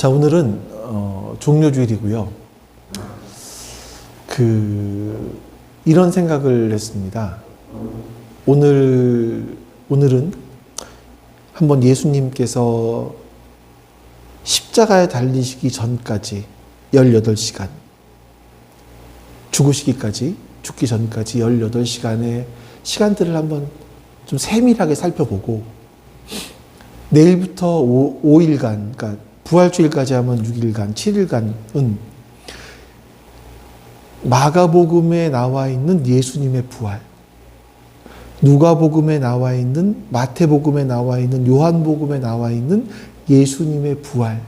자, 오늘은 종료주일이고요. 이런 생각을 했습니다. 오늘은 한번 예수님께서 십자가에 달리시기 전까지 18시간, 죽기 전까지 18시간의 시간들을 한번 좀 세밀하게 살펴보고, 내일부터 5일간, 그러니까 부활주일까지 하면 6일간, 7일간은 마가복음에 나와 있는 예수님의 부활, 누가복음에 나와 있는, 마태복음에 나와 있는, 요한복음에 나와 있는 예수님의 부활,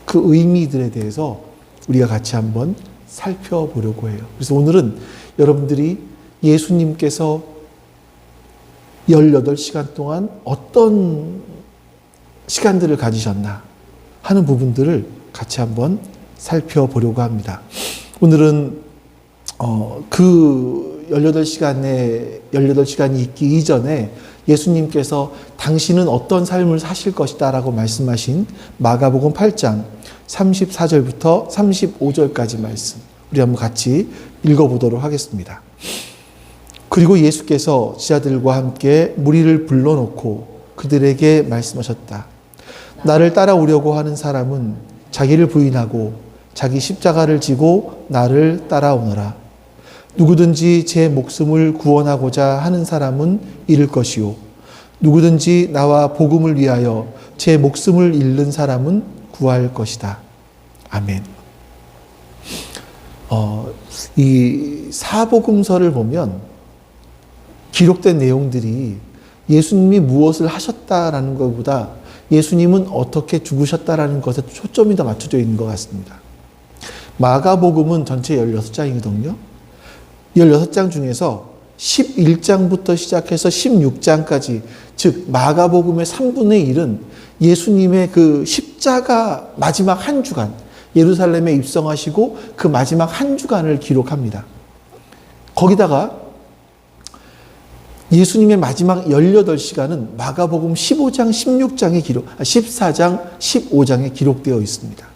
그 의미들에 대해서 우리가 같이 한번 살펴보려고 해요. 그래서 오늘은 여러분들이 예수님께서 18시간 동안 어떤 시간들을 가지셨나 하는 부분들을 같이 한번 살펴보려고 합니다. 오늘은 그 18시간이 있기 이전에 예수님께서 당신은 어떤 삶을 사실 것이다 라고 말씀하신 마가복음 8장 34절부터 35절까지 말씀, 우리 한번 같이 읽어보도록 하겠습니다. 그리고 예수께서 제자들과 함께 무리를 불러놓고 그들에게 말씀하셨다. 나를 따라오려고 하는 사람은 자기를 부인하고 자기 십자가를 지고 나를 따라오너라. 누구든지 제 목숨을 구원하고자 하는 사람은 잃을 것이요, 누구든지 나와 복음을 위하여 제 목숨을 잃는 사람은 구할 것이다. 아멘. 이 사복음서를 보면 기록된 내용들이 예수님이 무엇을 하셨다라는 것보다 예수님은 어떻게 죽으셨다라는 것에 초점이 더 맞춰져 있는 것 같습니다. 마가복음은 전체 16장이거든요. 16장 중에서 11장부터 시작해서 16장까지, 즉 마가복음의 3분의 1은 예수님의 그 십자가 마지막 한 주간, 예루살렘에 입성하시고 그 마지막 한 주간을 기록합니다. 거기다가 예수님의 마지막 18시간은 마가복음 15장, 14장, 15장에 기록되어 있습니다.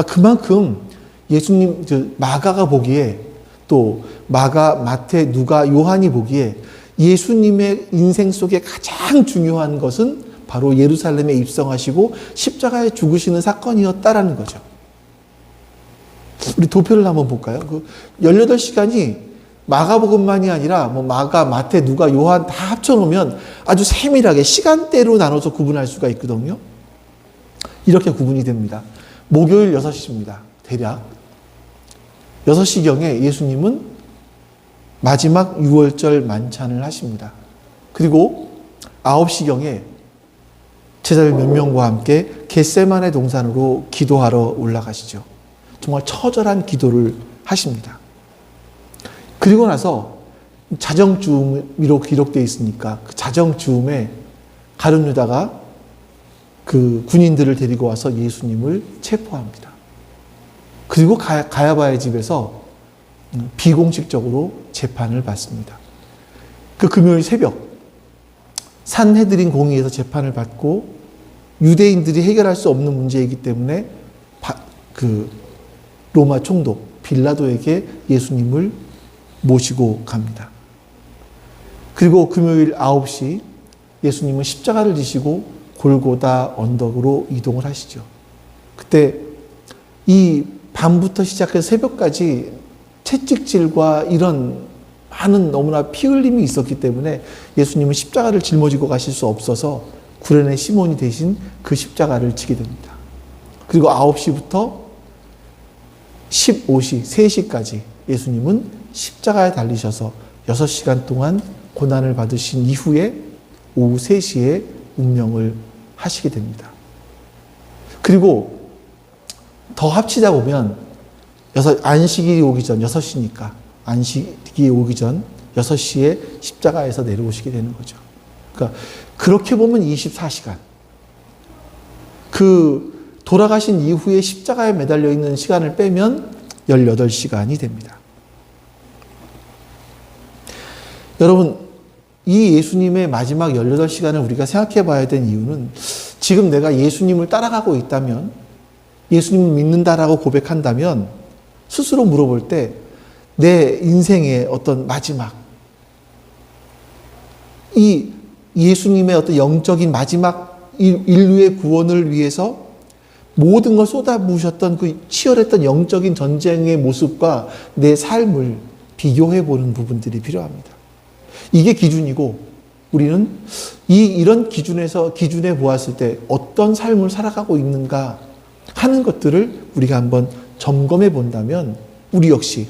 그만큼 예수님, 마가가 보기에, 또 마가, 마태, 누가, 요한이 보기에 예수님의 인생 속에 가장 중요한 것은 바로 예루살렘에 입성하시고 십자가에 죽으시는 사건이었다라는 거죠. 우리 도표를 한번 볼까요? 18시간이 마가복음만이 아니라 마가, 마태, 누가, 요한 다 합쳐놓으면 아주 세밀하게 시간대로 나눠서 구분할 수가 있거든요. 이렇게 구분이 됩니다. 목요일 6시입니다. 대략 6시경에 예수님은 마지막 6월절 만찬을 하십니다. 그리고 9시경에 제자들 몇 명과 함께 겟세마네 동산으로 기도하러 올라가시죠. 정말 처절한 기도를 하십니다. 그리고 나서 자정주음으로 기록되어 있으니까 그 자정주음에 가룟 유다가 그 군인들을 데리고 와서 예수님을 체포합니다. 그리고 가야바의 집에서 비공식적으로 재판을 받습니다. 그 금요일 새벽 산헤드린 공의에서 재판을 받고, 유대인들이 해결할 수 없는 문제이기 때문에 그 로마 총독 빌라도에게 예수님을 모시고 갑니다. 그리고 금요일 9시 예수님은 십자가를 지시고 골고다 언덕으로 이동을 하시죠. 그때 이 밤부터 시작해서 새벽까지 채찍질과 이런 많은 너무나 피 흘림이 있었기 때문에 예수님은 십자가를 짊어지고 가실 수 없어서 구레네 시몬이 대신 그 십자가를 지게 됩니다. 그리고 9시부터 15시, 3시까지 예수님은 십자가에 달리셔서 6시간 동안 고난을 받으신 이후에 오후 3시에 운명을 하시게 됩니다. 그리고 더 합치다 보면 안식일이 오기 전 6시니까 안식일이 오기 전 6시에 십자가에서 내려오시게 되는 거죠. 그러니까 그렇게 보면 24시간. 그 돌아가신 이후에 십자가에 매달려 있는 시간을 빼면 18시간이 됩니다. 여러분, 이 예수님의 마지막 18시간을 우리가 생각해 봐야 된 이유는 지금 내가 예수님을 따라가고 있다면, 예수님을 믿는다라고 고백한다면 스스로 물어볼 때 내 인생의 어떤 마지막, 이 예수님의 어떤 영적인 마지막 인류의 구원을 위해서 모든 걸 쏟아부으셨던 그 치열했던 영적인 전쟁의 모습과 내 삶을 비교해 보는 부분들이 필요합니다. 이게 기준이고, 우리는 이런 기준에 보았을 때 어떤 삶을 살아가고 있는가 하는 것들을 우리가 한번 점검해 본다면 우리 역시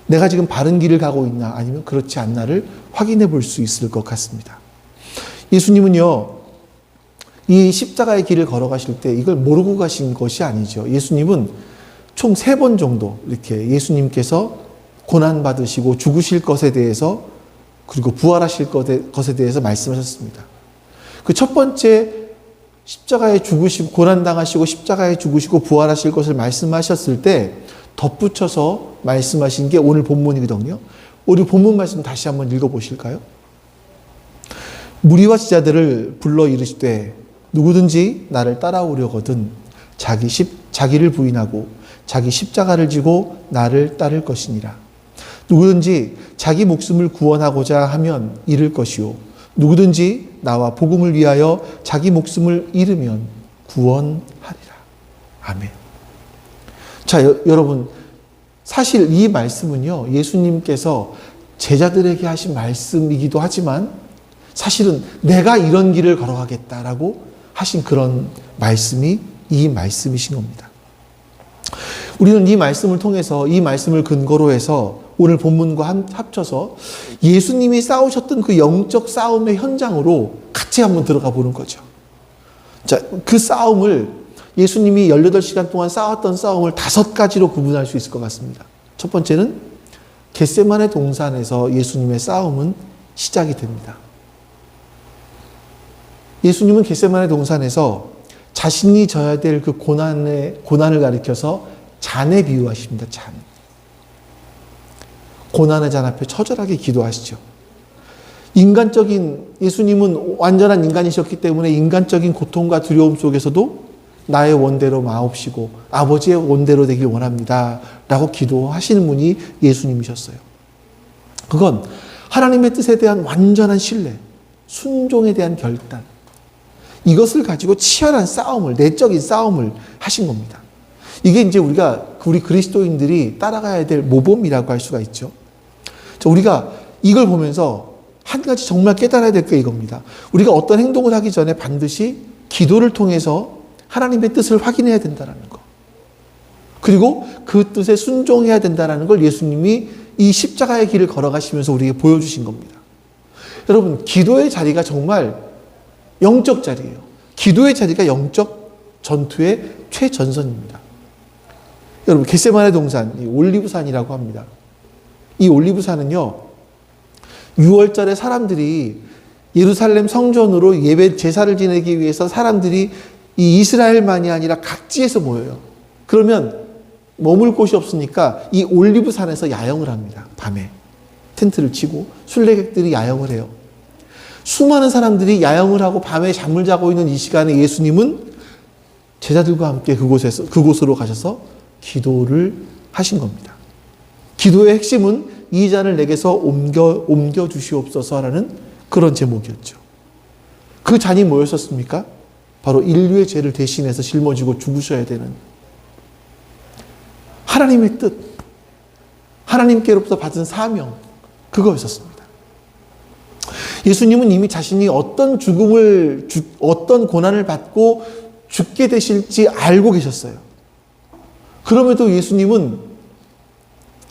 내가 지금 바른 길을 가고 있나 아니면 그렇지 않나를 확인해 볼 수 있을 것 같습니다. 예수님은요, 이 십자가의 길을 걸어가실 때 이걸 모르고 가신 것이 아니죠. 예수님은 총 3번 정도 이렇게 예수님께서 고난받으시고 죽으실 것에 대해서, 그리고 부활하실 것에 대해서 말씀하셨습니다. 그 첫 번째 십자가에 죽으시고 고난당하시고 십자가에 죽으시고 부활하실 것을 말씀하셨을 때 덧붙여서 말씀하신 게 오늘 본문이거든요. 우리 본문 말씀 다시 한번 읽어보실까요? 무리와 제자들을 불러 이르시되 누구든지 나를 따라오려거든 자기를 부인하고 자기 십자가를 지고 나를 따를 것이니라. 누구든지 자기 목숨을 구원하고자 하면 잃을 것이요 누구든지 나와 복음을 위하여 자기 목숨을 잃으면 구원하리라. 아멘. 자, 여러분, 사실 이 말씀은요, 예수님께서 제자들에게 하신 말씀이기도 하지만 사실은 내가 이런 길을 걸어가겠다라고 하신 그런 말씀이 이 말씀이신 겁니다. 우리는 이 말씀을 통해서, 이 말씀을 근거로 해서 오늘 본문과 합쳐서 예수님이 싸우셨던 그 영적 싸움의 현장으로 같이 한번 들어가 보는 거죠. 자, 그 싸움을 예수님이 18시간 동안 싸웠던 싸움을 5가지로 구분할 수 있을 것 같습니다. 첫 번째는 겟세마네 동산에서 예수님의 싸움은 시작이 됩니다. 예수님은 겟세마네 동산에서 자신이 져야 될 그 고난을 가리켜서 잔에 비유하십니다. 잔. 고난의 잔 앞에 처절하게 기도하시죠. 예수님은 완전한 인간이셨기 때문에 인간적인 고통과 두려움 속에서도 나의 원대로 마옵시고 아버지의 원대로 되길 원합니다 라고 기도하시는 분이 예수님이셨어요. 그건 하나님의 뜻에 대한 완전한 신뢰, 순종에 대한 결단, 이것을 가지고 치열한 싸움을, 내적인 싸움을 하신 겁니다. 이게 이제 우리 그리스도인들이 따라가야 될 모범이라고 할 수가 있죠. 우리가 이걸 보면서 한 가지 정말 깨달아야 될 게 이겁니다. 우리가 어떤 행동을 하기 전에 반드시 기도를 통해서 하나님의 뜻을 확인해야 된다는 거. 그리고 그 뜻에 순종해야 된다는 걸 예수님이 이 십자가의 길을 걸어가시면서 우리에게 보여주신 겁니다. 여러분, 기도의 자리가 정말 영적 자리예요. 기도의 자리가 영적 전투의 최전선입니다. 여러분, 겟세마네 동산, 올리브산이라고 합니다. 이 올리브산은요, 6월절에 사람들이 예루살렘 성전으로 예배 제사를 지내기 위해서 사람들이 이 이스라엘만이 아니라 각지에서 모여요. 그러면 머물 곳이 없으니까 이 올리브산에서 야영을 합니다. 밤에 텐트를 치고 순례객들이 야영을 해요. 수많은 사람들이 야영을 하고 밤에 잠을 자고 있는 이 시간에 예수님은 제자들과 함께 그곳으로 가셔서 기도를 하신 겁니다. 기도의 핵심은 이 잔을 내게서 옮겨 주시옵소서라는 그런 제목이었죠. 그 잔이 뭐였었습니까? 바로 인류의 죄를 대신해서 짊어지고 죽으셔야 되는 하나님의 뜻, 하나님께로부터 받은 사명, 그거였었습니다. 예수님은 이미 자신이 어떤 어떤 고난을 받고 죽게 되실지 알고 계셨어요. 그럼에도 예수님은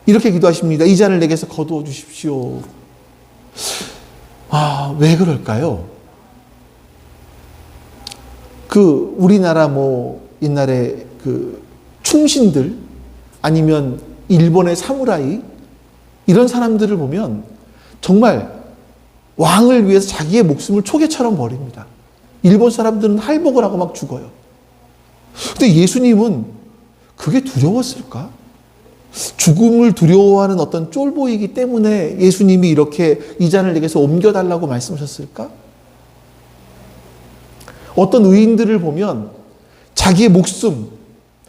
이렇게 기도하십니다. 이 잔을 내게서 거두어 주십시오. 왜 그럴까요? 우리나라 옛날에 충신들, 아니면 일본의 사무라이, 이런 사람들을 보면 정말 왕을 위해서 자기의 목숨을 초계처럼 버립니다. 일본 사람들은 할복을 하고 막 죽어요. 근데 예수님은 그게 두려웠을까? 죽음을 두려워하는 어떤 쫄보이기 때문에 예수님이 이렇게 이 잔을 내게서 옮겨달라고 말씀하셨을까? 어떤 의인들을 보면 자기의 목숨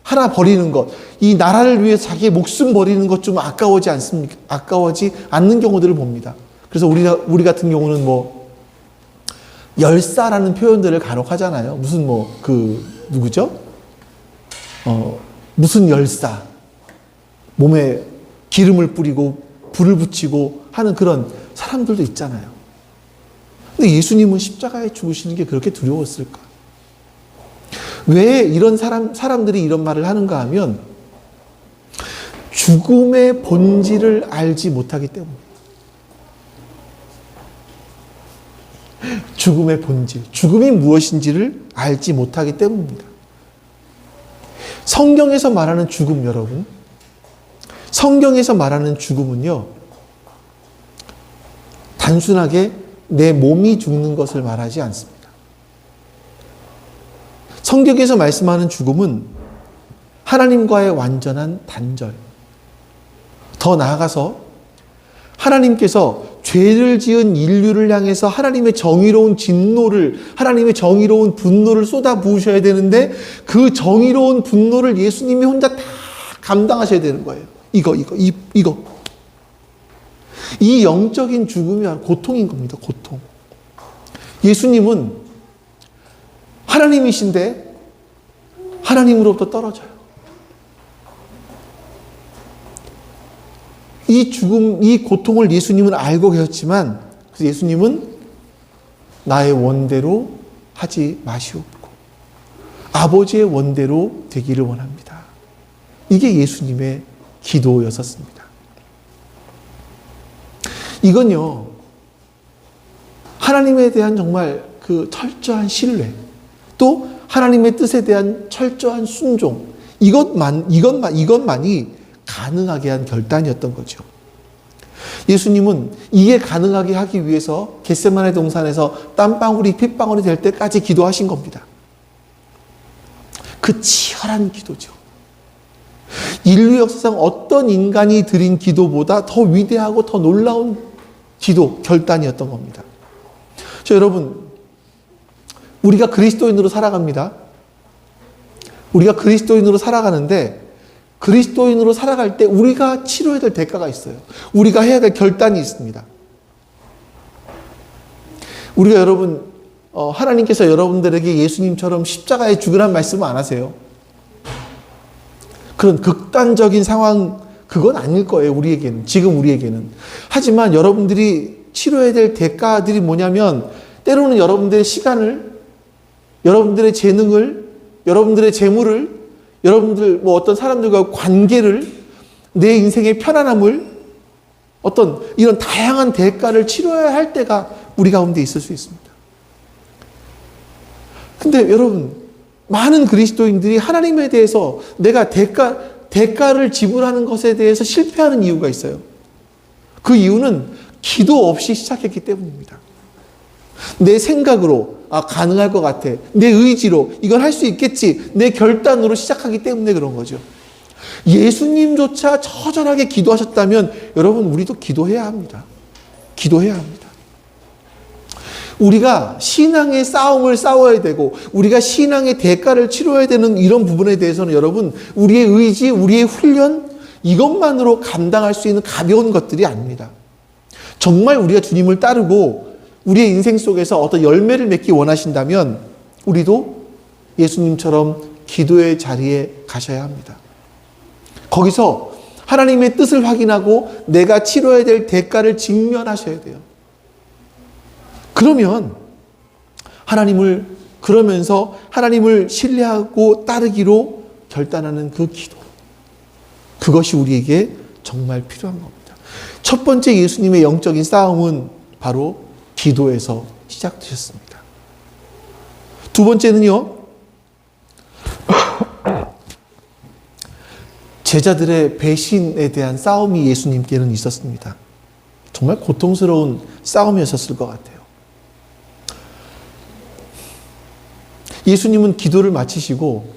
하나 버리는 것, 이 나라를 위해 자기의 목숨 버리는 것 좀 아까워지 않습니까? 아까워지 않는 경우들을 봅니다. 그래서 우리 같은 경우는 뭐 열사라는 표현들을 간혹 하잖아요. 무슨 누구죠? 무슨 열사, 몸에 기름을 뿌리고 불을 붙이고 하는 그런 사람들도 있잖아요. 근데 예수님은 십자가에 죽으시는 게 그렇게 두려웠을까? 왜 이런 사람들이 이런 말을 하는가 하면 죽음의 본질을 알지 못하기 때문이에요. 죽음의 본질, 죽음이 무엇인지를 알지 못하기 때문입니다. 성경에서 말하는 죽음, 여러분, 성경에서 말하는 죽음은요, 단순하게 내 몸이 죽는 것을 말하지 않습니다. 성경에서 말씀하는 죽음은 하나님과의 완전한 단절, 더 나아가서 하나님께서 죄를 지은 인류를 향해서 하나님의 정의로운 진노를, 하나님의 정의로운 분노를 쏟아 부으셔야 되는데 그 정의로운 분노를 예수님이 혼자 다 감당하셔야 되는 거예요. 이거. 이 영적인 죽음이 고통인 겁니다. 고통. 예수님은 하나님이신데 하나님으로부터 떨어져요. 이 죽음, 이 고통을 예수님은 알고 계셨지만 그래서 예수님은 나의 원대로 하지 마시옵고 아버지의 원대로 되기를 원합니다. 이게 예수님의 기도였었습니다. 이건요, 하나님에 대한 정말 그 철저한 신뢰, 또 하나님의 뜻에 대한 철저한 순종, 이것만이 가능하게 한 결단이었던 거죠. 예수님은 이게 가능하게 하기 위해서 겟세마네 동산에서 땀방울이 핏방울이 될 때까지 기도하신 겁니다. 그 치열한 기도죠. 인류 역사상 어떤 인간이 드린 기도보다 더 위대하고 더 놀라운 기도, 결단이었던 겁니다. 여러분, 우리가 그리스도인으로 살아갑니다. 우리가 그리스도인으로 살아가는데 그리스도인으로 살아갈 때 우리가 치러야 될 대가가 있어요. 우리가 해야 될 결단이 있습니다. 우리가 여러분, 하나님께서 여러분들에게 예수님처럼 십자가에 죽으란 말씀을 안 하세요. 그런 극단적인 상황, 그건 아닐 거예요. 우리에게는. 지금 우리에게는. 하지만 여러분들이 치러야 될 대가들이 뭐냐면 때로는 여러분들의 시간을, 여러분들의 재능을, 여러분들의 재물을, 여러분들 어떤 사람들과 관계를, 내 인생의 편안함을, 어떤 이런 다양한 대가를 치러야 할 때가 우리 가운데 있을 수 있습니다. 근데 여러분, 많은 그리스도인들이 하나님에 대해서 내가 대가를 지불하는 것에 대해서 실패하는 이유가 있어요. 그 이유는 기도 없이 시작했기 때문입니다. 내 생각으로 가능할 것 같아. 내 의지로 이건 할 수 있겠지. 내 결단으로 시작하기 때문에 그런 거죠. 예수님조차 처절하게 기도하셨다면 여러분, 우리도 기도해야 합니다. 기도해야 합니다. 우리가 신앙의 싸움을 싸워야 되고 우리가 신앙의 대가를 치러야 되는 이런 부분에 대해서는 여러분, 우리의 의지, 우리의 훈련, 이것만으로 감당할 수 있는 가벼운 것들이 아닙니다. 정말 우리가 주님을 따르고 우리의 인생 속에서 어떤 열매를 맺기 원하신다면 우리도 예수님처럼 기도의 자리에 가셔야 합니다. 거기서 하나님의 뜻을 확인하고 내가 치러야 될 대가를 직면하셔야 돼요. 그러면서 하나님을 신뢰하고 따르기로 결단하는 그 기도. 그것이 우리에게 정말 필요한 겁니다. 첫 번째 예수님의 영적인 싸움은 바로 기도에서 시작되셨습니다. 두 번째는요, 제자들의 배신에 대한 싸움이 예수님께는 있었습니다. 정말 고통스러운 싸움이었을 것 같아요. 예수님은 기도를 마치시고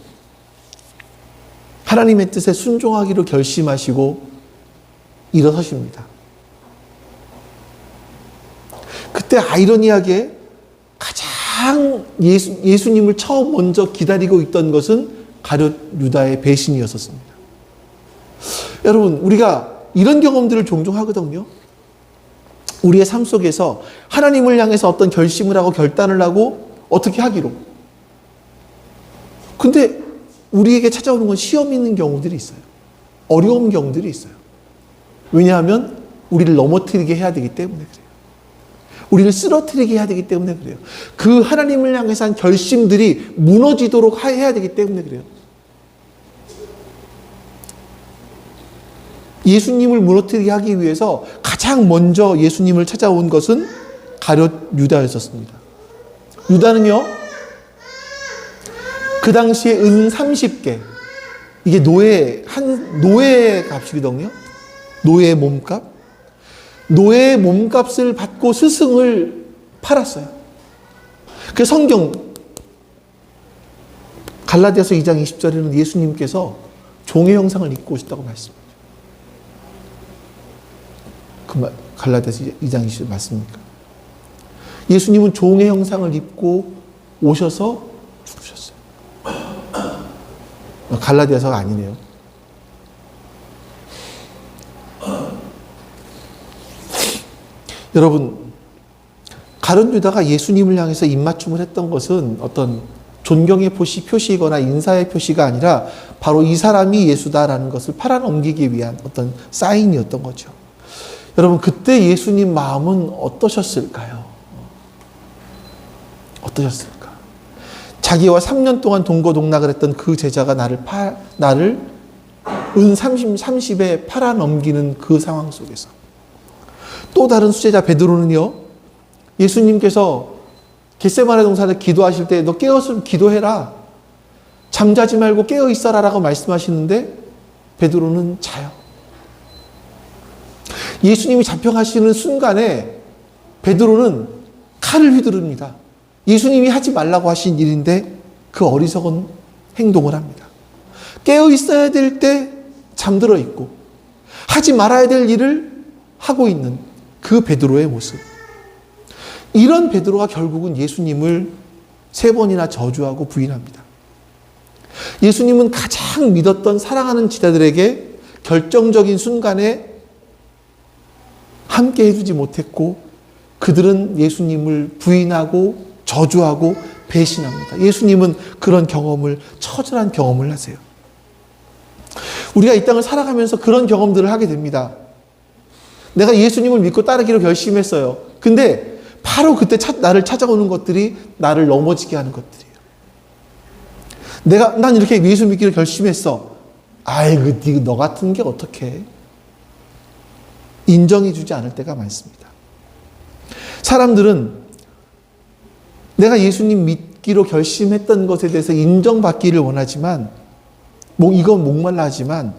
하나님의 뜻에 순종하기로 결심하시고 일어서십니다. 그때 아이러니하게 가장 가장 예수님을 처음 먼저 기다리고 있던 것은 가룟 유다의 배신이었었습니다. 여러분, 우리가 이런 경험들을 종종 하거든요. 우리의 삶 속에서 하나님을 향해서 어떤 결심을 하고 결단을 하고 어떻게 하기로. 근데 우리에게 찾아오는 건 시험 있는 경우들이 있어요. 어려운 경우들이 있어요. 왜냐하면 우리를 넘어뜨리게 해야 되기 때문에 그래요. 우리를 쓰러뜨리게 해야 되기 때문에 그래요. 그 하나님을 향해서 한 결심들이 무너지도록 해야 되기 때문에 그래요. 예수님을 무너뜨리게 하기 위해서 가장 먼저 예수님을 찾아온 것은 가룟 유다였었습니다. 유다는요, 그 당시에 은 30개, 이게 노예 값이거든요. 노예의 몸값. 노예의 몸값을 받고 스승을 팔았어요. 그 성경 갈라디아서 2장 20절에는 예수님께서 종의 형상을 입고 오셨다고 말씀합니다. 갈라디아서 2장 20절 맞습니까? 예수님은 종의 형상을 입고 오셔서 죽으셨어요. 갈라디아서가 아니네요. 여러분, 가룟 유다가 예수님을 향해서 입맞춤을 했던 것은 어떤 존경의 표시이거나 인사의 표시가 아니라 바로 이 사람이 예수다라는 것을 팔아넘기기 위한 어떤 사인이었던 거죠. 여러분, 그때 예수님 마음은 어떠셨을까요? 어떠셨을까? 자기와 3년 동안 동거동락을 했던 그 제자가 나를 은 30에 팔아넘기는 그 상황 속에서 또 다른 수제자 베드로는요, 예수님께서 겟세마네 동산에 기도하실 때 너 깨었으면 기도해라. 잠자지 말고 깨어 있어라 라고 말씀하시는데 베드로는 자요. 예수님이 잡혀가시는 순간에 베드로는 칼을 휘두릅니다. 예수님이 하지 말라고 하신 일인데 그 어리석은 행동을 합니다. 깨어 있어야 될 때 잠들어 있고 하지 말아야 될 일을 하고 있는 그 베드로의 모습. 이런 베드로가 결국은 예수님을 3번이나 저주하고 부인합니다. 예수님은 가장 믿었던 사랑하는 제자들에게 결정적인 순간에 함께 해주지 못했고 그들은 예수님을 부인하고 저주하고 배신합니다. 예수님은 그런 경험을, 처절한 경험을 하세요. 우리가 이 땅을 살아가면서 그런 경험들을 하게 됩니다. 내가 예수님을 믿고 따르기로 결심했어요. 근데 바로 그때 나를 찾아오는 것들이 나를 넘어지게 하는 것들이에요. 난 이렇게 예수 믿기로 결심했어. 아이고, 너 같은 게 어떡해. 인정해주지 않을 때가 많습니다. 사람들은 내가 예수님 믿기로 결심했던 것에 대해서 인정받기를 원하지만, 이건 목말라 하지만,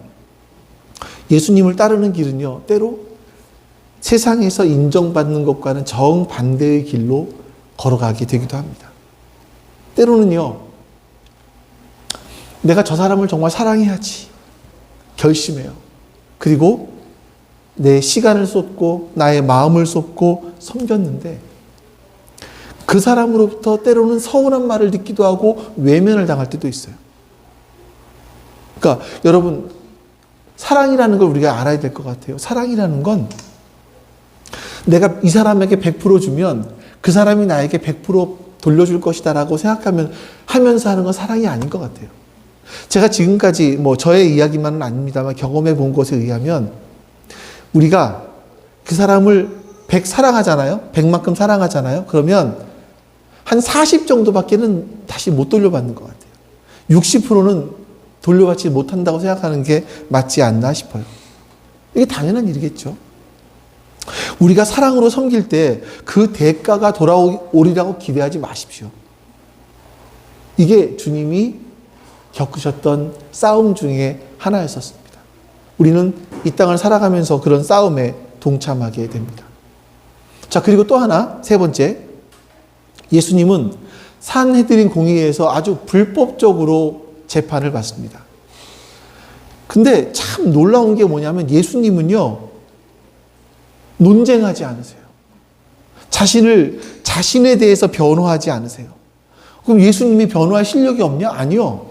예수님을 따르는 길은요, 때로 세상에서 인정받는 것과는 정반대의 길로 걸어가게 되기도 합니다. 때로는요, 내가 저 사람을 정말 사랑해야지 결심해요. 그리고 내 시간을 쏟고 나의 마음을 쏟고 섬겼는데 그 사람으로부터 때로는 서운한 말을 듣기도 하고 외면을 당할 때도 있어요. 그러니까 여러분, 사랑이라는 걸 우리가 알아야 될 것 같아요. 사랑이라는 건 내가 이 사람에게 100% 주면 그 사람이 나에게 100% 돌려줄 것이다라고 하면서 하는 건 사랑이 아닌 것 같아요. 제가 지금까지 저의 이야기만은 아닙니다만 경험해 본 것에 의하면 우리가 그 사람을 100 사랑하잖아요. 100만큼 사랑하잖아요. 그러면 한 40 정도밖에는 다시 못 돌려받는 것 같아요. 60%는 돌려받지 못한다고 생각하는 게 맞지 않나 싶어요. 이게 당연한 일이겠죠. 우리가 사랑으로 섬길 때 그 대가가 돌아오리라고 기대하지 마십시오. 이게 주님이 겪으셨던 싸움 중에 하나였었습니다. 우리는 이 땅을 살아가면서 그런 싸움에 동참하게 됩니다. 자, 그리고 또 하나, 3번째. 예수님은 산헤드린 공의회에서 아주 불법적으로 재판을 받습니다. 근데 참 놀라운 게 뭐냐면 예수님은요, 논쟁하지 않으세요. 자신에 대해서 변호하지 않으세요. 그럼 예수님이 변호할 실력이 없냐? 아니요.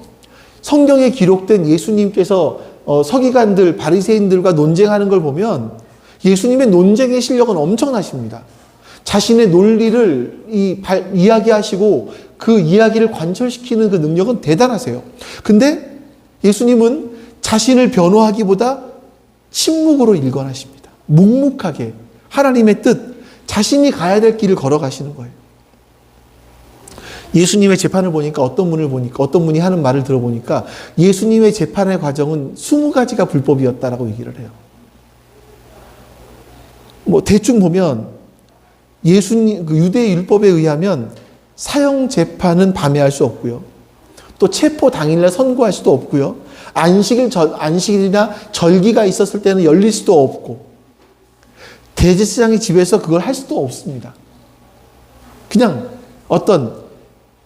성경에 기록된 예수님께서 서기관들, 바리새인들과 논쟁하는 걸 보면 예수님의 논쟁의 실력은 엄청나십니다. 자신의 논리를 이야기하시고 그 이야기를 관철시키는 그 능력은 대단하세요. 근데 예수님은 자신을 변호하기보다 침묵으로 일관하십니다. 묵묵하게 하나님의 뜻, 자신이 가야 될 길을 걸어가시는 거예요. 예수님의 재판을 보니까 어떤 분이 하는 말을 들어보니까 예수님의 재판의 과정은 20가지가 불법이었다라고 얘기를 해요. 대충 보면 예수님 유대 율법에 의하면 사형 재판은 밤에 할 수 없고요. 또 체포 당일날 선고할 수도 없고요. 안식일이나 절기가 있었을 때는 열릴 수도 없고 대제사장이 집에서 그걸 할 수도 없습니다. 그냥 어떤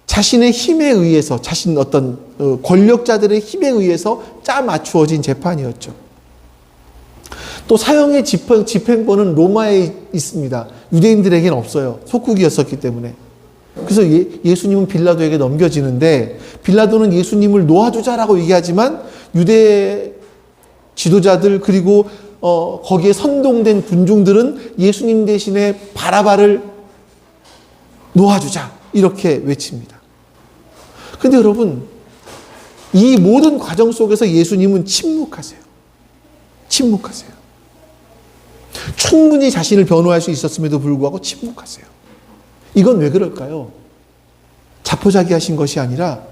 자신의 힘에 의해서 어떤 권력자들의 힘에 의해서 짜 맞추어진 재판이었죠. 또 사형의 집행권은 로마에 있습니다. 유대인들에게는 없어요. 속국이었었기 때문에. 그래서 예수님은 빌라도에게 넘겨지는데 빌라도는 예수님을 놓아주자라고 얘기하지만 유대 지도자들 그리고 거기에 선동된 군중들은 예수님 대신에 바라바를 놓아주자 이렇게 외칩니다. 근데 여러분 이 모든 과정 속에서 예수님은 침묵하세요. 침묵하세요. 충분히 자신을 변호할 수 있었음에도 불구하고 침묵하세요. 이건 왜 그럴까요? 자포자기하신 것이 아니라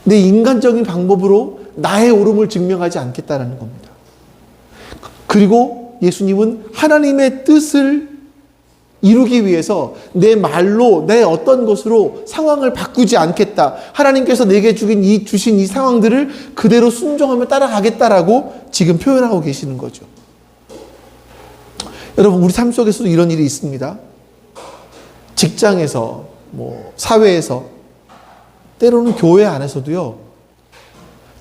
내 인간적인 방법으로 나의 옳음을 증명하지 않겠다는 겁니다. 그리고 예수님은 하나님의 뜻을 이루기 위해서 내 말로 내 어떤 것으로 상황을 바꾸지 않겠다. 하나님께서 내게 주신 이 상황들을 그대로 순종하며 따라가겠다라고 지금 표현하고 계시는 거죠. 여러분 우리 삶 속에서도 이런 일이 있습니다. 직장에서 사회에서 때로는 교회 안에서도요.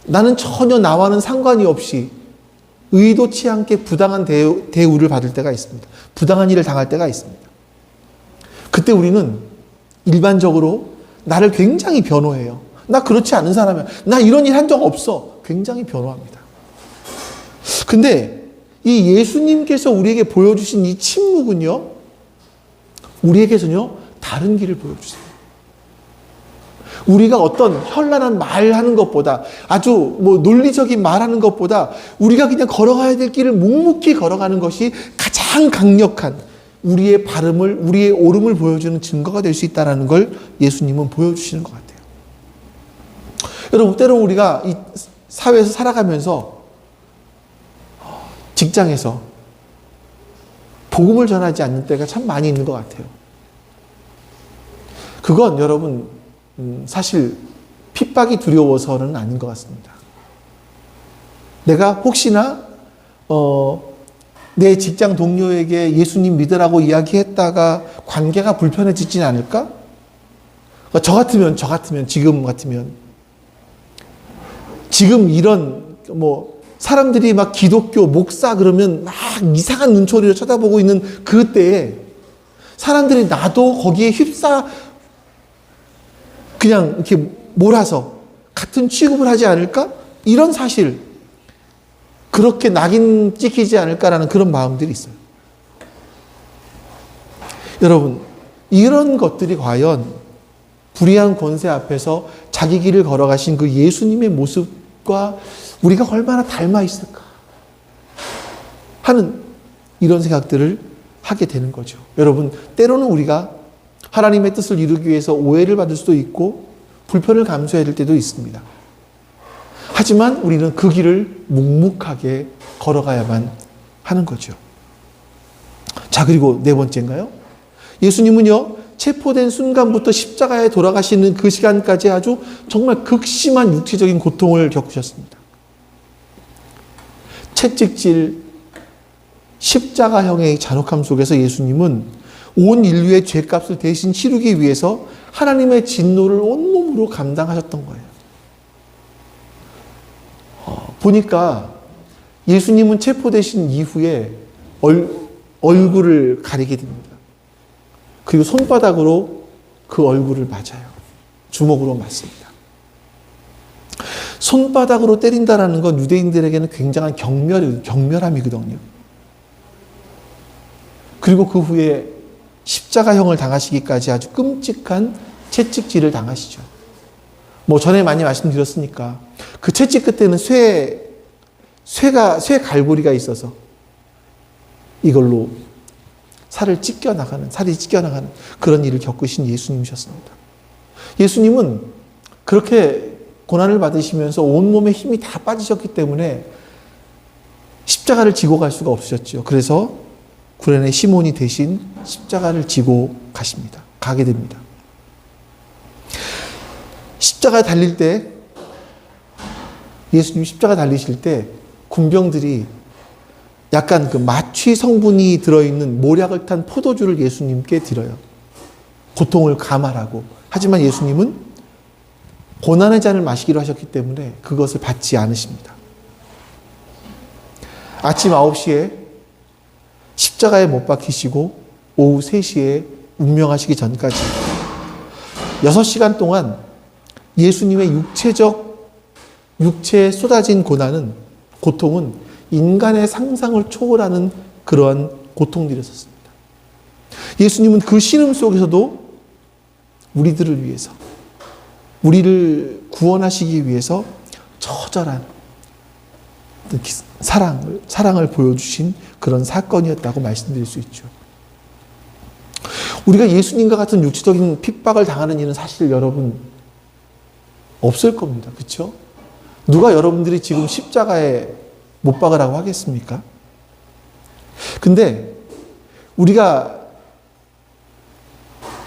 나는 전혀 나와는 상관이 없이 의도치 않게 부당한 대우를 받을 때가 있습니다. 부당한 일을 당할 때가 있습니다. 그때 우리는 일반적으로 나를 굉장히 변호해요. 나 그렇지 않은 사람이야. 나 이런 일 한 적 없어. 굉장히 변호합니다. 근데 이 예수님께서 우리에게 보여주신 이 침묵은요. 우리에게서는요. 다른 길을 보여주세요. 우리가 어떤 현란한 말하는 것보다 아주 논리적인 말하는 것보다 우리가 그냥 걸어가야 될 길을 묵묵히 걸어가는 것이 가장 강력한 우리의 발음을 우리의 옳음을 보여주는 증거가 될 수 있다는 걸 예수님은 보여주시는 것 같아요. 여러분 때로 우리가 이 사회에서 살아가면서 직장에서 복음을 전하지 않는 때가 참 많이 있는 것 같아요. 그건 여러분 사실 핍박이 두려워서는 아닌 것 같습니다. 내가 혹시나 내 직장 동료에게 예수님 믿으라고 이야기했다가 관계가 불편해지진 않을까? 저 같으면 지금 이런 사람들이 막 기독교 목사 그러면 막 이상한 눈초리로 쳐다보고 있는 그때에 사람들이 나도 거기에 그냥 이렇게 몰아서 같은 취급을 하지 않을까? 이런 사실, 그렇게 낙인 찍히지 않을까라는 그런 마음들이 있어요. 여러분, 이런 것들이 과연 불의한 권세 앞에서 자기 길을 걸어가신 그 예수님의 모습과 우리가 얼마나 닮아 있을까 하는 이런 생각들을 하게 되는 거죠. 여러분, 때로는 우리가 하나님의 뜻을 이루기 위해서 오해를 받을 수도 있고 불편을 감수해야 될 때도 있습니다. 하지만 우리는 그 길을 묵묵하게 걸어가야만 하는 거죠. 자, 그리고 네 번째인가요? 예수님은요, 체포된 순간부터 십자가에 돌아가시는 그 시간까지 아주 정말 극심한 육체적인 고통을 겪으셨습니다. 채찍질, 십자가형의 잔혹함 속에서 예수님은 온 인류의 죄값을 대신 치르기 위해서 하나님의 진노를 온몸으로 감당하셨던 거예요. 보니까 예수님은 체포되신 이후에 얼굴을 가리게 됩니다. 그리고 손바닥으로 그 얼굴을 맞아요. 주먹으로 맞습니다. 손바닥으로 때린다라는 건 유대인들에게는 굉장한 경멸함이거든요. 그리고 그 후에 십자가형을 당하시기까지 아주 끔찍한 채찍질을 당하시죠. 뭐 전에 많이 말씀드렸으니까 그 채찍 끝에는 쇠 갈고리가 있어서 이걸로 살이 찢겨나가는 그런 일을 겪으신 예수님이셨습니다. 예수님은 그렇게 고난을 받으시면서 온몸에 힘이 다 빠지셨기 때문에 십자가를 지고 갈 수가 없으셨죠. 그래서 구레네 시몬이 대신 십자가를 지고 가게 됩니다. 십자가에 달릴 때, 예수님 십자가 달리실 때 군병들이 약간 그 마취 성분이 들어있는 모략을 탄 포도주를 예수님께 드려요. 고통을 감하라고. 하지만 예수님은 고난의 잔을 마시기로 하셨기 때문에 그것을 받지 않으십니다. 아침 9시에 십자가에 못 박히시고 오후 3시에 운명하시기 전까지 6시간 동안 예수님의 육체에 쏟아진 고통은 인간의 상상을 초월하는 그러한 고통들이었습니다. 예수님은 그 신음 속에서도 우리들을 위해서, 우리를 구원하시기 위해서 처절한 사랑을 보여주신 그런 사건이었다고 말씀드릴 수 있죠. 우리가 예수님과 같은 육체적인 핍박을 당하는 일은 사실 여러분 없을 겁니다. 그렇죠? 누가 여러분들이 지금 십자가에 못 박으라고 하겠습니까? 근데 우리가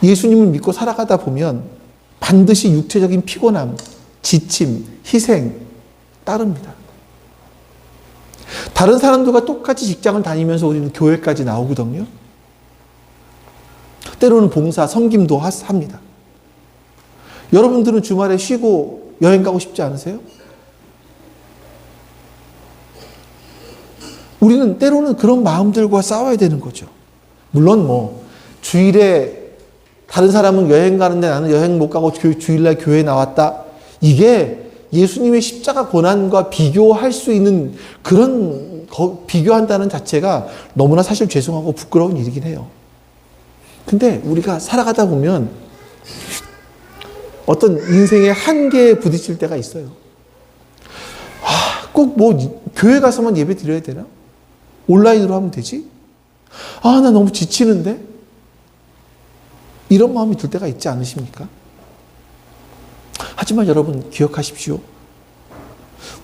예수님을 믿고 살아가다 보면 반드시 육체적인 피곤함, 지침, 희생 따릅니다. 다른 사람들과 똑같이 직장을 다니면서 우리는 교회까지 나오거든요. 때로는 봉사, 섬김도 합니다. 여러분들은 주말에 쉬고 여행 가고 싶지 않으세요? 우리는 때로는 그런 마음들과 싸워야 되는 거죠. 물론 주일에 다른 사람은 여행 가는데 나는 여행 못 가고 주일날 교회에 나왔다. 이게 예수님의 십자가 고난과 비교할 수 있는 비교한다는 자체가 너무나 사실 죄송하고 부끄러운 일이긴 해요. 근데 우리가 살아가다 보면 어떤 인생의 한계에 부딪힐 때가 있어요. 꼭 교회 가서만 예배 드려야 되나? 온라인으로 하면 되지? 나 너무 지치는데? 이런 마음이 들 때가 있지 않으십니까? 하지만 여러분 기억하십시오.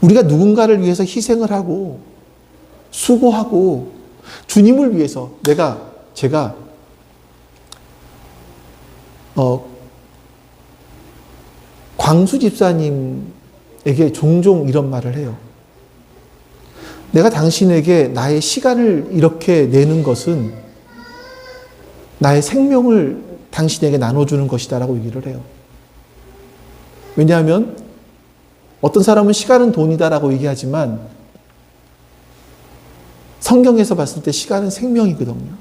우리가 누군가를 위해서 희생을 하고 수고하고 주님을 위해서 제가 광수 집사님에게 종종 이런 말을 해요. 내가 당신에게 나의 시간을 이렇게 내는 것은 나의 생명을 당신에게 나눠주는 것이다라고 얘기를 해요. 왜냐하면 어떤 사람은 시간은 돈이다라고 얘기하지만 성경에서 봤을 때 시간은 생명이거든요.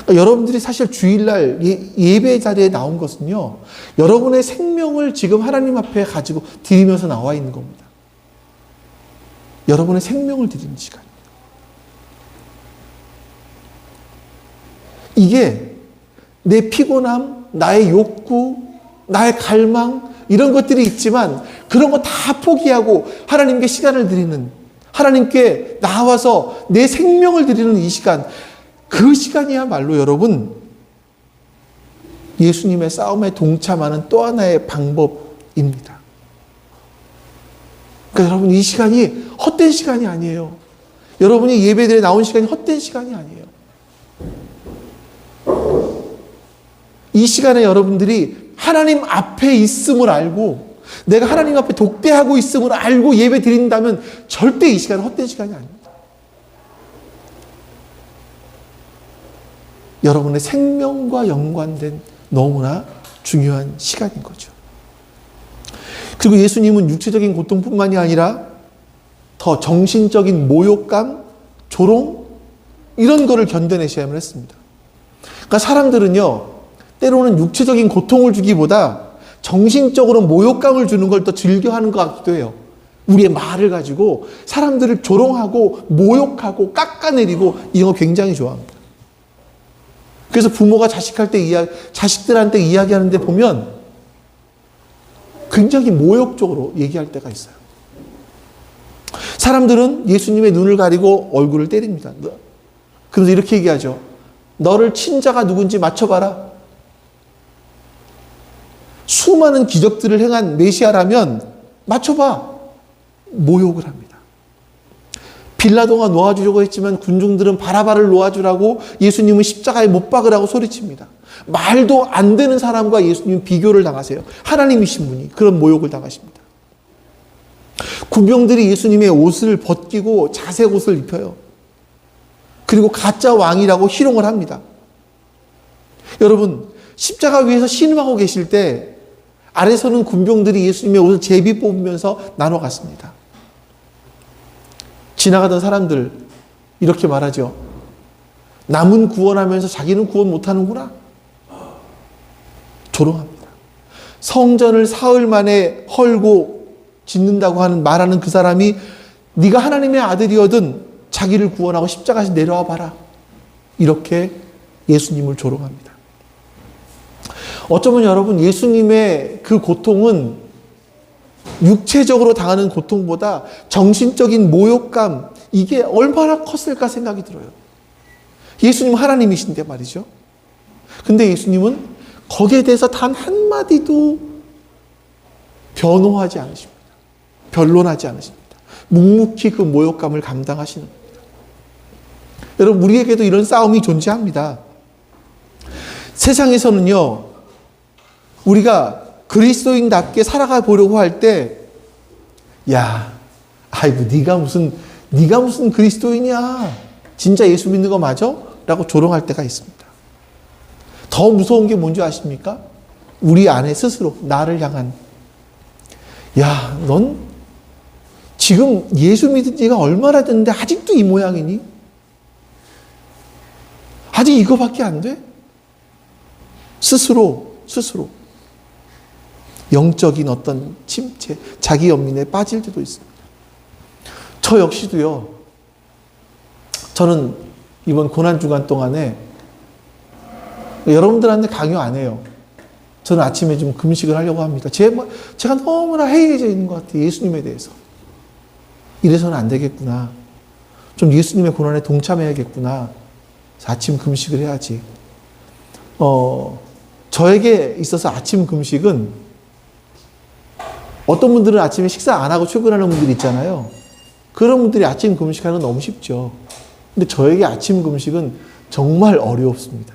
그러니까 여러분들이 사실 주일날 예배 자리에 나온 것은요, 여러분의 생명을 지금 하나님 앞에 가지고 드리면서 나와 있는 겁니다. 여러분의 생명을 드리는 시간입니다. 이게 내 피곤함, 나의 욕구, 나의 갈망 이런 것들이 있지만 그런 거 다 포기하고 하나님께 시간을 드리는, 하나님께 나와서 내 생명을 드리는 이 시간, 그 시간이야말로 여러분 예수님의 싸움에 동참하는 또 하나의 방법입니다. 그러니까 여러분 이 시간이 헛된 시간이 아니에요. 여러분이 예배드리러 나온 시간이 헛된 시간이 아니에요. 이 시간에 여러분들이 하나님 앞에 있음을 알고 내가 하나님 앞에 독대하고 있음을 알고 예배 드린다면 절대 이 시간은 헛된 시간이 아닙니다. 여러분의 생명과 연관된 너무나 중요한 시간인 거죠. 그리고 예수님은 육체적인 고통뿐만이 아니라 더 정신적인 모욕감, 조롱 이런 거를 견뎌내셔야만 했습니다. 그러니까 사람들은요, 때로는 육체적인 고통을 주기보다 정신적으로 모욕감을 주는 걸 더 즐겨하는 것 같기도 해요. 우리의 말을 가지고 사람들을 조롱하고 모욕하고 깎아내리고 이런 거 굉장히 좋아합니다. 그래서 부모가 자식들한테 이야기하는데 보면 굉장히 모욕적으로 얘기할 때가 있어요. 사람들은 예수님의 눈을 가리고 얼굴을 때립니다. 그래서 이렇게 얘기하죠. 너를 친 자가 누군지 맞춰봐라. 수많은 기적들을 행한 메시아라면 맞춰봐. 모욕을 합니다. 빌라도가 놓아주려고 했지만 군중들은 바라바를 놓아주라고, 예수님은 십자가에 못 박으라고 소리칩니다. 말도 안 되는 사람과 예수님 비교를 당하세요. 하나님이신 분이 그런 모욕을 당하십니다. 군병들이 예수님의 옷을 벗기고 자색 옷을 입혀요. 그리고 가짜 왕이라고 희롱을 합니다. 여러분, 십자가 위에서 신음하고 계실 때 아래서는 군병들이 예수님의 옷을 제비 뽑으면서 나눠 갔습니다. 지나가던 사람들 이렇게 말하죠. 남은 구원하면서 자기는 구원 못하는구나. 조롱합니다. 성전을 사흘 만에 헐고 짓는다고 말하는 그 사람이 네가 하나님의 아들이거든 자기를 구원하고 십자가에서 내려와 봐라. 이렇게 예수님을 조롱합니다. 어쩌면 여러분, 예수님의 그 고통은 육체적으로 당하는 고통보다 정신적인 모욕감, 이게 얼마나 컸을까 생각이 들어요. 예수님은 하나님이신데 말이죠. 근데 예수님은 거기에 대해서 단 한마디도 변호하지 않으십니다. 변론하지 않으십니다. 묵묵히 그 모욕감을 감당하시는 겁니다. 여러분, 우리에게도 이런 싸움이 존재합니다. 세상에서는요, 우리가 그리스도인답게 살아가 보려고 할 때, 야, 아이고, 네가 무슨 그리스도인이야. 진짜 예수 믿는 거 맞아? 라고 조롱할 때가 있습니다. 더 무서운 게 뭔지 아십니까? 우리 안에 스스로 나를 향한, 야, 넌 지금 예수 믿은 지가 얼마나 됐는데 아직도 이 모양이니? 아직 이거밖에 안 돼? 스스로 영적인 어떤 침체, 자기 연민에 빠질 때도 있습니다. 저 역시도요. 저는 이번 고난주간 동안에 여러분들한테 강요 안 해요. 저는 아침에 좀 금식을 하려고 합니다. 제가 너무나 해이해져 있는 것 같아요. 예수님에 대해서. 이래서는 안 되겠구나. 좀 예수님의 고난에 동참해야겠구나. 아침 금식을 해야지. 저에게 있어서 아침 금식은, 어떤 분들은 아침에 식사 안 하고 출근하는 분들이 있잖아요. 그런 분들이 아침 금식하는 건 너무 쉽죠. 근데 저에게 아침 금식은 정말 어렵습니다.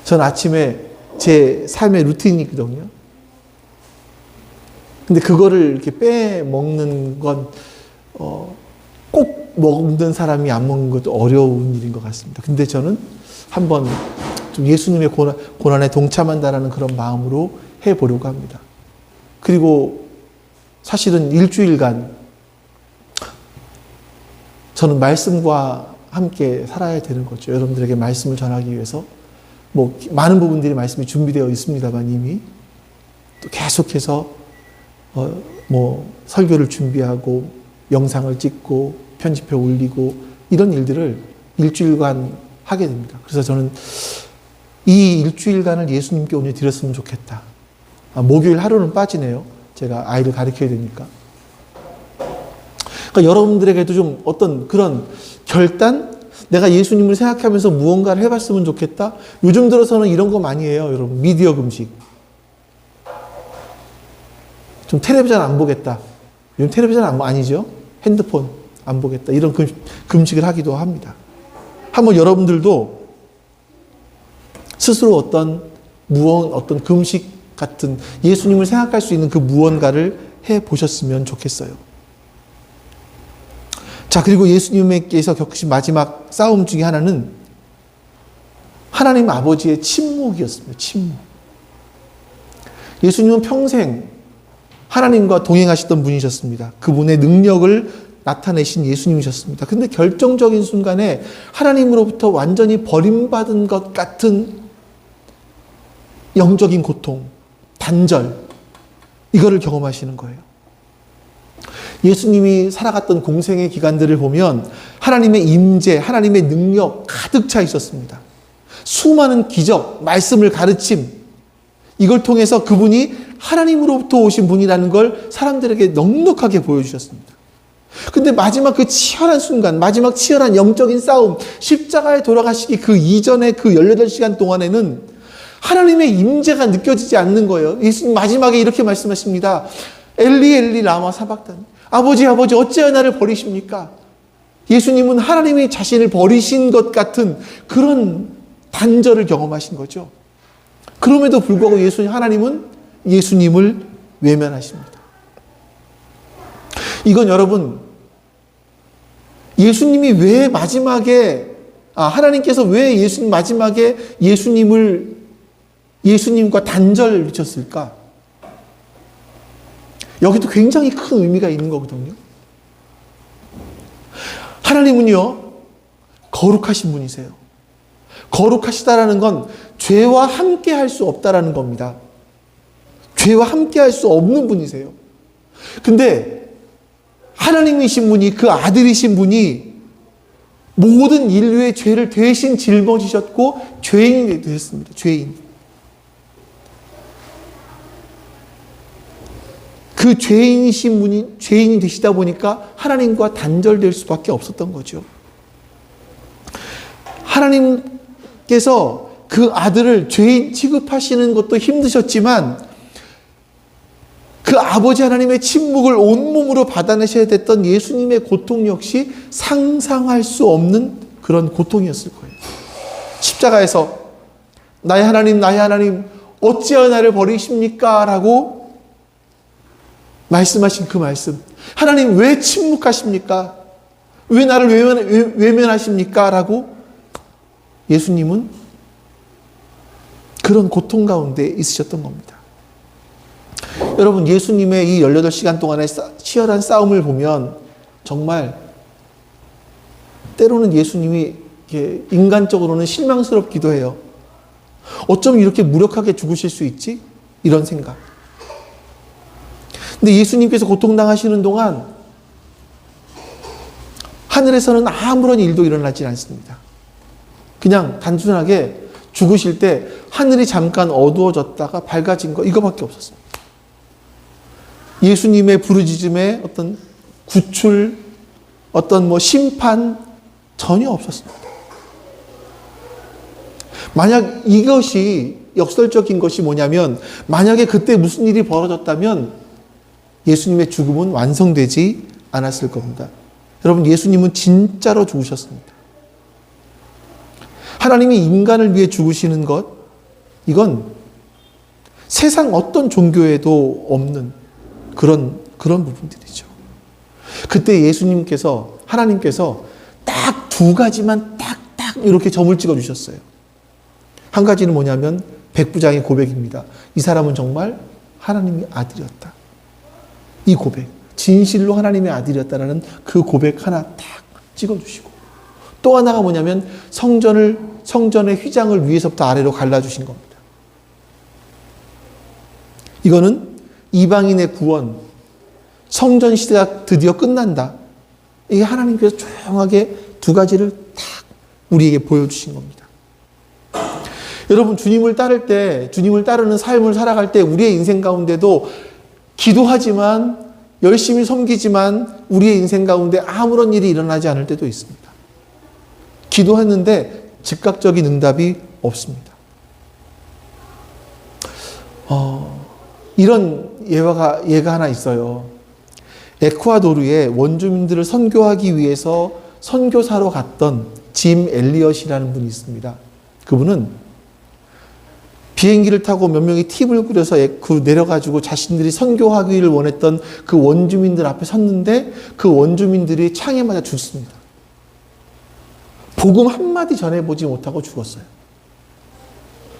전 아침에 제 삶의 루틴이 있거든요. 근데 그거를 이렇게 빼먹는 건, 꼭 먹는 사람이 안 먹는 것도 어려운 일인 것 같습니다. 근데 저는 한번 좀 예수님의 고난에 동참한다라는 그런 마음으로 해보려고 합니다. 그리고 사실은 일주일간 저는 말씀과 함께 살아야 되는 거죠. 여러분들에게 말씀을 전하기 위해서. 많은 부분들이 말씀이 준비되어 있습니다만 이미 또 계속해서 설교를 준비하고 영상을 찍고 편집해 올리고 이런 일들을 일주일간 하게 됩니다. 그래서 저는 이 일주일간을 예수님께 오늘 드렸으면 좋겠다. 목요일 하루는 빠지네요. 제가 아이를 가르쳐야 되니까. 그러니까 여러분들에게도 좀 어떤 그런 결단? 내가 예수님을 생각하면서 무언가를 해봤으면 좋겠다. 요즘 들어서는 이런 거 많이 해요. 여러분, 미디어 금식. 좀 텔레비전 안 보겠다. 요즘 텔레비전 아니죠? 핸드폰 안 보겠다. 이런 금식을 하기도 합니다. 한번 여러분들도 스스로 어떤 금식 같은 예수님을 생각할 수 있는 그 무언가를 해 보셨으면 좋겠어요. 자, 그리고 예수님께서 겪으신 마지막 싸움 중에 하나는 하나님 아버지의 침묵이었습니다. 침묵. 예수님은 평생 하나님과 동행하셨던 분이셨습니다. 그분의 능력을 나타내신 예수님이셨습니다. 근데 결정적인 순간에 하나님으로부터 완전히 버림받은 것 같은 영적인 고통, 단절, 이거를 경험하시는 거예요. 예수님이 살아갔던 공생의 기간들을 보면 하나님의 임재, 하나님의 능력 가득 차 있었습니다. 수많은 기적, 말씀을 가르침, 이걸 통해서 그분이 하나님으로부터 오신 분이라는 걸 사람들에게 넉넉하게 보여주셨습니다. 근데 마지막 그 치열한 순간, 마지막 치열한 영적인 싸움, 십자가에 돌아가시기 그 이전의 그 18시간 동안에는 하나님의 임재가 느껴지지 않는 거예요. 예수님 마지막에 이렇게 말씀하십니다. 엘리 엘리 라마 사박다니. 아버지 아버지 어찌하여 나를 버리십니까? 예수님은 하나님이 자신을 버리신 것 같은 그런 단절을 경험하신 거죠. 그럼에도 불구하고 하나님은 예수님을 외면하십니다. 이건 여러분, 예수님이 왜 마지막에, 하나님께서 왜 마지막에 예수님과 단절을 맺혔을까? 여기도 굉장히 큰 의미가 있는 거거든요. 하나님은요, 거룩하신 분이세요. 거룩하시다라는 건 죄와 함께 할 수 없다라는 겁니다. 죄와 함께 할 수 없는 분이세요. 근데 하나님이신 분이, 그 아들이신 분이 모든 인류의 죄를 대신 짊어지셨고 죄인이 되셨습니다. 죄인. 그 죄인이신 분이 죄인이 되시다 보니까 하나님과 단절될 수밖에 없었던 거죠. 하나님께서 그 아들을 죄인 취급하시는 것도 힘드셨지만 그 아버지 하나님의 침묵을 온몸으로 받아내셔야 됐던 예수님의 고통 역시 상상할 수 없는 그런 고통이었을 거예요. 십자가에서 나의 하나님 어찌하여 나를 버리십니까? 라고 말씀하신 그 말씀. 하나님 왜 침묵하십니까? 왜 나를 외면하십니까? 라고 예수님은 그런 고통 가운데 있으셨던 겁니다. 여러분, 예수님의 이 18시간 동안의 치열한 싸움을 보면 정말 때로는 예수님이 인간적으로는 실망스럽기도 해요. 어쩜 이렇게 무력하게 죽으실 수 있지? 이런 생각. 근데 예수님께서 고통당하시는 동안 하늘에서는 아무런 일도 일어나지 않습니다. 그냥 단순하게 죽으실 때 하늘이 잠깐 어두워졌다가 밝아진 거, 이거밖에 없었습니다. 예수님의 부르짖음에 어떤 구출, 어떤 심판 전혀 없었습니다. 만약 이것이 역설적인 것이 뭐냐면, 만약에 그때 무슨 일이 벌어졌다면 예수님의 죽음은 완성되지 않았을 겁니다. 여러분, 예수님은 진짜로 죽으셨습니다. 하나님이 인간을 위해 죽으시는 것, 이건 세상 어떤 종교에도 없는 그런 부분들이죠. 그때 하나님께서 딱 2가지만 딱 이렇게 점을 찍어 주셨어요. 한 가지는 뭐냐면 백부장의 고백입니다. 이 사람은 정말 하나님의 아들이었다. 이 고백, 진실로 하나님의 아들이었다라는 그 고백 하나 딱 찍어 주시고, 또 하나가 뭐냐면 성전의 휘장을 위에서부터 아래로 갈라주신 겁니다. 이거는 이방인의 구원, 성전 시대가 드디어 끝난다. 이게 하나님께서 조용하게 2가지를 딱 우리에게 보여주신 겁니다. 여러분, 주님을 따르는 삶을 살아갈 때 우리의 인생 가운데도 기도하지만, 열심히 섬기지만 우리의 인생 가운데 아무런 일이 일어나지 않을 때도 있습니다. 기도했는데 즉각적인 응답이 없습니다. 이런 예가 하나 있어요. 에콰도르에 원주민들을 선교하기 위해서 선교사로 갔던 짐 엘리엇이라는 분이 있습니다. 그분은 비행기를 타고 몇 명이 팁을 꾸려서 내려가지고 자신들이 선교하기를 원했던 그 원주민들 앞에 섰는데 그 원주민들이 창에 맞아 죽습니다. 복음 한마디 전해보지 못하고 죽었어요.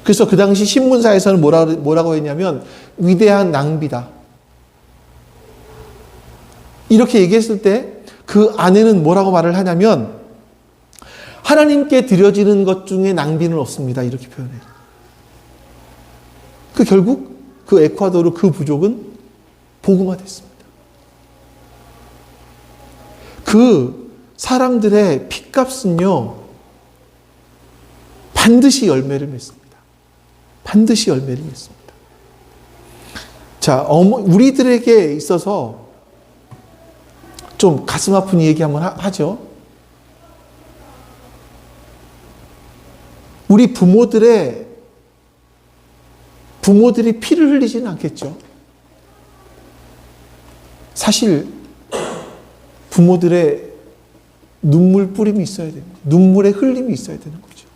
그래서 그 당시 신문사에서는 뭐라고 했냐면 위대한 낭비다. 이렇게 얘기했을 때 그 안에는 뭐라고 말을 하냐면 하나님께 드려지는 것 중에 낭비는 없습니다. 이렇게 표현해요. 결국 그 에콰도르 그 부족은 복음화됐습니다. 그 사람들의 핏값은요, 반드시 열매를 맺습니다. 반드시 열매를 맺습니다. 자, 우리들에게 있어서 좀 가슴 아픈 얘기 한번 하죠. 우리 부모들이 피를 흘리지는 않겠죠. 사실 부모들의 눈물 뿌림이 있어야 됩니다. 눈물의 흘림이 있어야 되는 거죠.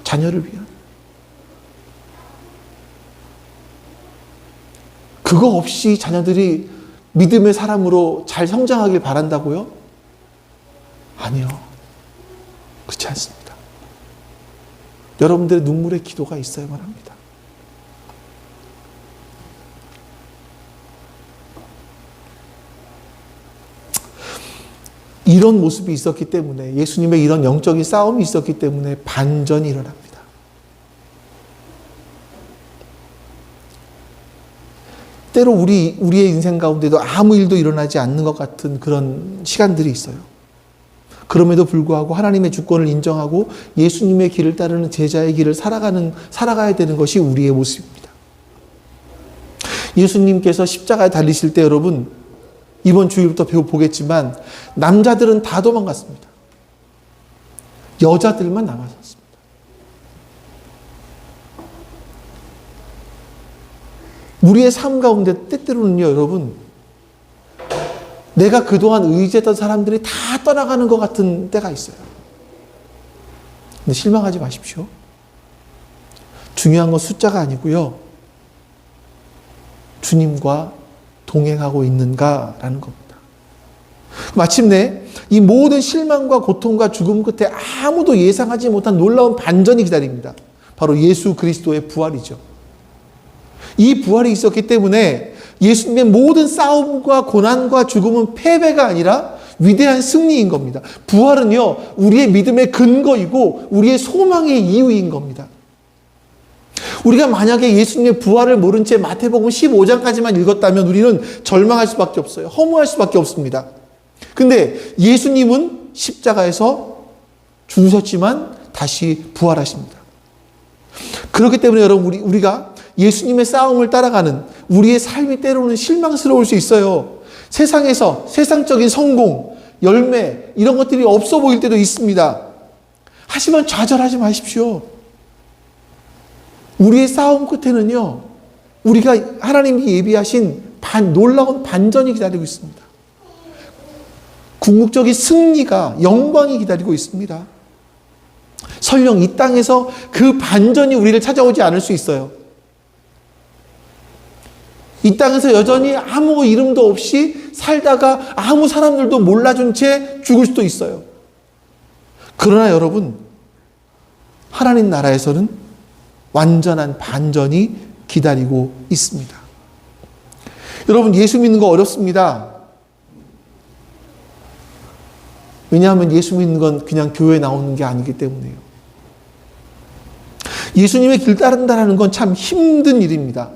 자녀를 위한. 그거 없이 자녀들이 믿음의 사람으로 잘 성장하길 바란다고요? 아니요. 그렇지 않습니다. 여러분들의 눈물의 기도가 있어야만 합니다. 이런 모습이 있었기 때문에, 예수님의 이런 영적인 싸움이 있었기 때문에 반전이 일어납니다. 때로 우리의 인생 가운데도 아무 일도 일어나지 않는 것 같은 그런 시간들이 있어요. 그럼에도 불구하고 하나님의 주권을 인정하고 예수님의 길을 따르는 제자의 길을 살아가야 되는 것이 우리의 모습입니다. 예수님께서 십자가에 달리실 때 여러분, 이번 주일부터 보겠지만 남자들은 다 도망갔습니다. 여자들만 남았습니다. 우리의 삶 가운데 때때로는요, 여러분, 내가 그동안 의지했던 사람들이 다 떠나가는 것 같은 때가 있어요. 근데 실망하지 마십시오. 중요한 건 숫자가 아니고요, 주님과 동행하고 있는가라는 겁니다. 마침내 이 모든 실망과 고통과 죽음 끝에 아무도 예상하지 못한 놀라운 반전이 기다립니다. 바로 예수 그리스도의 부활이죠. 이 부활이 있었기 때문에 예수님의 모든 싸움과 고난과 죽음은 패배가 아니라 위대한 승리인 겁니다. 부활은요, 우리의 믿음의 근거이고 우리의 소망의 이유인 겁니다. 우리가 만약에 예수님의 부활을 모른 채 마태복음 15장까지만 읽었다면 우리는 절망할 수밖에 없어요. 허무할 수밖에 없습니다. 근데 예수님은 십자가에서 죽으셨지만 다시 부활하십니다. 그렇기 때문에 여러분, 우리가 예수님의 싸움을 따라가는 우리의 삶이 때로는 실망스러울 수 있어요. 세상에서 세상적인 성공, 열매 이런 것들이 없어 보일 때도 있습니다. 하지만 좌절하지 마십시오. 우리의 싸움 끝에는요, 우리가 하나님이 예비하신 놀라운 반전이 기다리고 있습니다. 궁극적인 승리가, 영광이 기다리고 있습니다. 설령 이 땅에서 그 반전이 우리를 찾아오지 않을 수 있어요. 이 땅에서 여전히 아무 이름도 없이 살다가 아무 사람들도 몰라준 채 죽을 수도 있어요. 그러나 여러분, 하나님 나라에서는 완전한 반전이 기다리고 있습니다. 여러분, 예수 믿는 거 어렵습니다. 왜냐하면 예수 믿는 건 그냥 교회에 나오는 게 아니기 때문에요. 예수님의 길 따른다는 건 참 힘든 일입니다.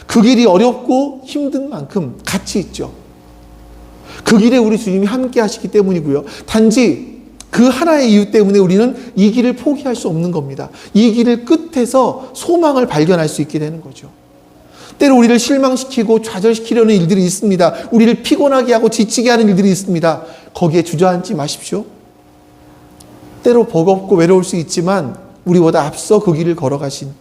그 길이 어렵고 힘든 만큼 가치 있죠. 그 길에 우리 주님이 함께 하시기 때문이고요. 단지 그 하나의 이유 때문에 우리는 이 길을 포기할 수 없는 겁니다. 이 길을 끝에서 소망을 발견할 수 있게 되는 거죠. 때로 우리를 실망시키고 좌절시키려는 일들이 있습니다. 우리를 피곤하게 하고 지치게 하는 일들이 있습니다. 거기에 주저앉지 마십시오. 때로 버겁고 외로울 수 있지만 우리보다 앞서 그 길을 걸어가신,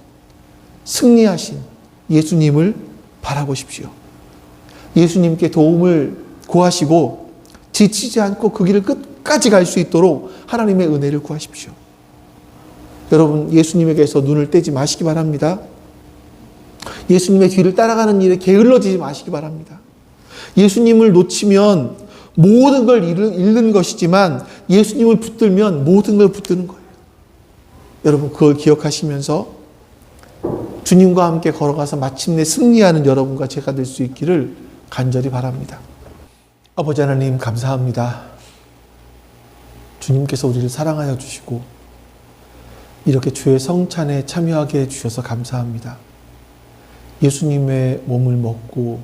승리하신 예수님을 바라보십시오. 예수님께 도움을 구하시고 지치지 않고 그 길을 끝까지 갈 수 있도록 하나님의 은혜를 구하십시오. 여러분, 예수님에게서 눈을 떼지 마시기 바랍니다. 예수님의 뒤를 따라가는 일에 게을러지지 마시기 바랍니다. 예수님을 놓치면 모든 걸 잃는 것이지만 예수님을 붙들면 모든 걸 붙드는 거예요. 여러분, 그걸 기억하시면서 주님과 함께 걸어가서 마침내 승리하는 여러분과 제가 될 수 있기를 간절히 바랍니다. 아버지 하나님 감사합니다. 주님께서 우리를 사랑하여 주시고 이렇게 주의 성찬에 참여하게 해주셔서 감사합니다. 예수님의 몸을 먹고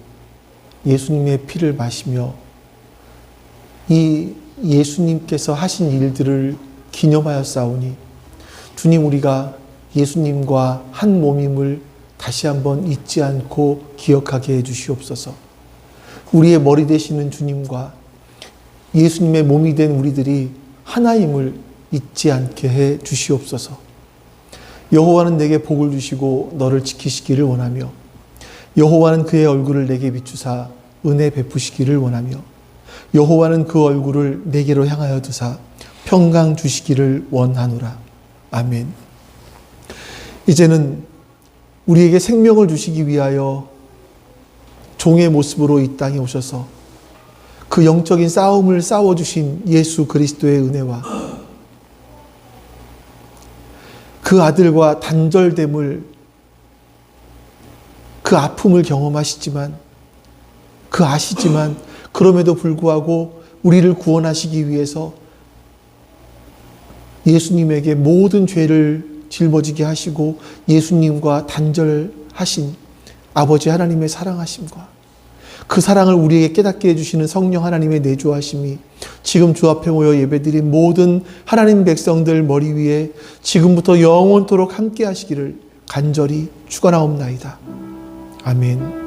예수님의 피를 마시며 이 예수님께서 하신 일들을 기념하여 싸우니 주님, 우리가 예수님과 한 몸임을 다시 한번 잊지 않고 기억하게 해주시옵소서. 우리의 머리 되시는 주님과 예수님의 몸이 된 우리들이 하나임을 잊지 않게 해 주시옵소서. 여호와는 내게 복을 주시고 너를 지키시기를 원하며 여호와는 그의 얼굴을 내게 비추사 은혜 베푸시기를 원하며 여호와는 그 얼굴을 내게로 향하여 두사 평강 주시기를 원하노라. 아멘. 이제는 우리에게 생명을 주시기 위하여 종의 모습으로 이 땅에 오셔서 그 영적인 싸움을 싸워주신 예수 그리스도의 은혜와 그 아들과 단절됨을, 그 아픔을 경험하시지만, 그 아시지만 그럼에도 불구하고 우리를 구원하시기 위해서 예수님에게 모든 죄를 짊어지게 하시고 예수님과 단절하신 아버지 하나님의 사랑하심과 그 사랑을 우리에게 깨닫게 해주시는 성령 하나님의 내주하심이 지금 주 앞에 모여 예배드린 모든 하나님 백성들 머리 위에 지금부터 영원토록 함께 하시기를 간절히 축원하옵나이다. 아멘.